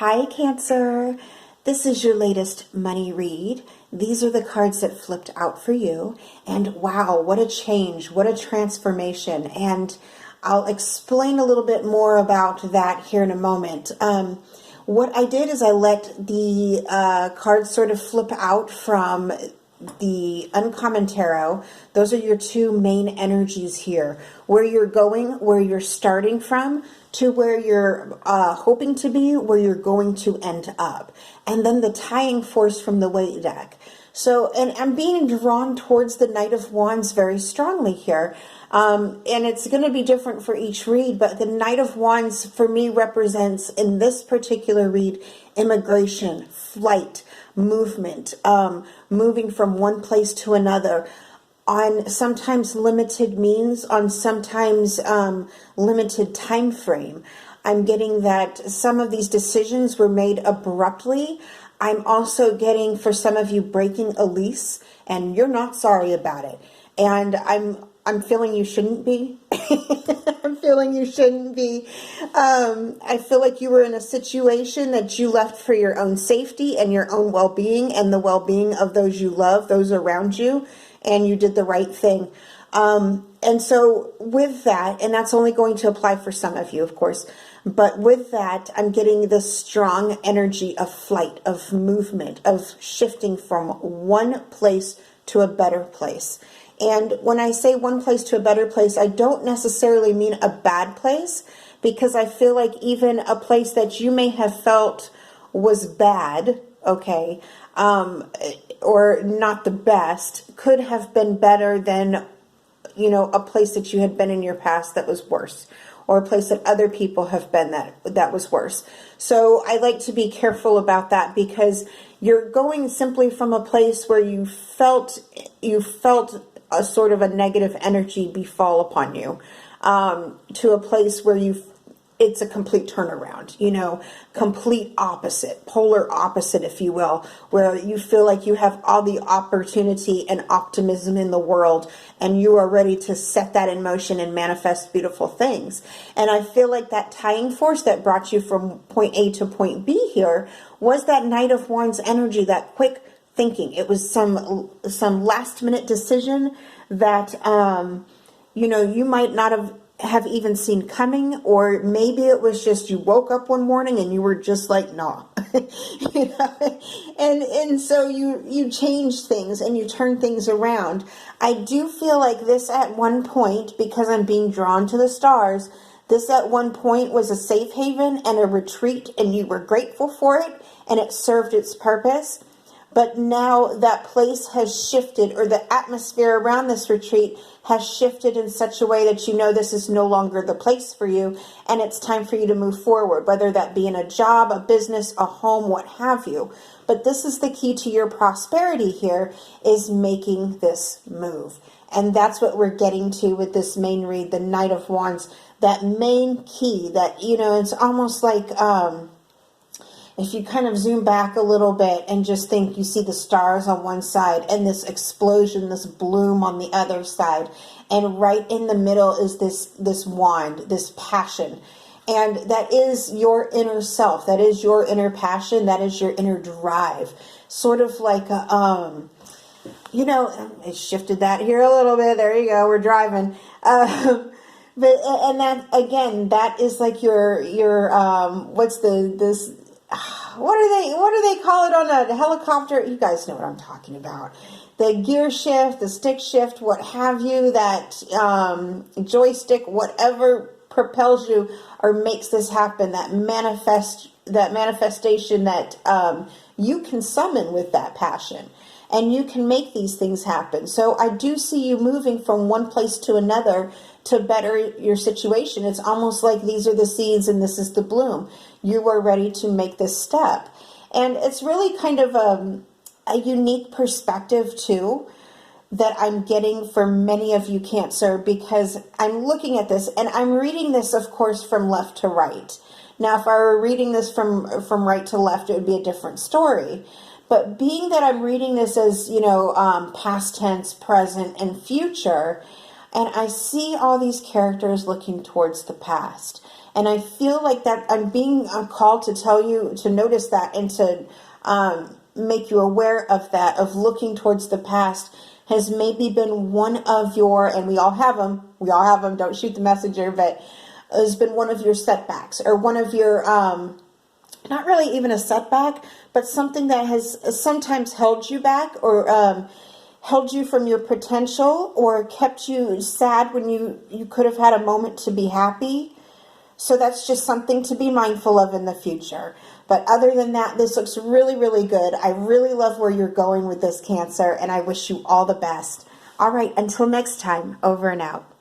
Hi, Cancer. This is your latest money read. These are the cards that flipped out for you. And wow, what a change, what a transformation. And I'll explain a little bit more about that here in a moment. What I did is I let the cards sort of flip out from the Uncommon Tarot. Those are your two main energies here. Where you're going, where you're starting from, to where you're hoping to be, where you're going to end up. And then the tying force from the weight deck. So, and I'm being drawn towards the Knight of Wands very strongly here. And it's going to be different for each read, but the Knight of Wands for me represents, in this particular read, immigration, flight, movement, moving from one place to another, on sometimes limited means, on sometimes limited time frame. I'm getting that some of these decisions were made abruptly. I'm also getting, for some of you, breaking a lease, and you're not sorry about it. And I'm feeling you shouldn't be. I'm feeling you shouldn't be. I feel like you were in a situation that you left for your own safety and your own well-being and the well-being of those you love, those around you, and you did the right thing. And so with that, and that's only going to apply for some of you, of course, but with that, I'm getting this strong energy of flight, of movement, of shifting from one place to a better place. And when I say one place to a better place, I don't necessarily mean a bad place, because I feel like even a place that you may have felt was bad, okay, or not the best, could have been better than, you know, a place that you had been in your past that was worse, or a place that other people have been that was worse. So I like to be careful about that, because you're going simply from a place where you felt a sort of a negative energy befall upon you, to a place where it's a complete turnaround, you know, complete opposite, polar opposite, if you will, where you feel like you have all the opportunity and optimism in the world, and you are ready to set that in motion and manifest beautiful things. And I feel like that tying force that brought you from point A to point B here was that Knight of Wands energy, that quick thinking. It was some last minute decision that, you know, you might not have even seen coming, or maybe it was just you woke up one morning and you were just like, nah. You know? And so you change things and you turn things around. I do feel like this at one point, because I'm being drawn to the stars, this at one point was a safe haven and a retreat, and you were grateful for it and it served its purpose. But now that place has shifted, or the atmosphere around this retreat has shifted in such a way that you know this is no longer the place for you, and it's time for you to move forward, whether that be in a job, a business, a home, what have you. But this is the key to your prosperity here, is making this move. And that's what we're getting to with this main read, the Knight of Wands, that main key that, you know, it's almost like, if you kind of zoom back a little bit and just think, you see the stars on one side and this explosion, this bloom on the other side. And right in the middle is this wand, this passion. And that is your inner self. That is your inner passion. That is your inner drive. Sort of like, you know, it shifted that here a little bit. There you go. We're driving. But, and that, again, that is like your what do they call it on a helicopter? You guys know what I'm talking about. The gear shift, the stick shift, what have you, that joystick, whatever propels you or makes this happen, that manifestation that you can summon with that passion. And you can make these things happen. So I do see you moving from one place to another to better your situation. It's almost like these are the seeds and this is the bloom. You are ready to make this step. And it's really kind of a unique perspective too that I'm getting for many of you, Cancer, because I'm looking at this and I'm reading this, of course, from left to right. Now, if I were reading this from right to left, it would be a different story. But being that I'm reading this as, you know, past tense, present, and future, and I see all these characters looking towards the past. And I feel like that I'm being called to tell you to notice that and to make you aware of that, of looking towards the past has maybe been one of your, and we all have them, don't shoot the messenger, but has been one of your setbacks or one of your, not really even a setback, but something that has sometimes held you back or held you from your potential or kept you sad when you could have had a moment to be happy. So that's just something to be mindful of in the future. But other than that, this looks really, really good. I really love where you're going with this, Cancer, and I wish you all the best. All right, until next time, over and out.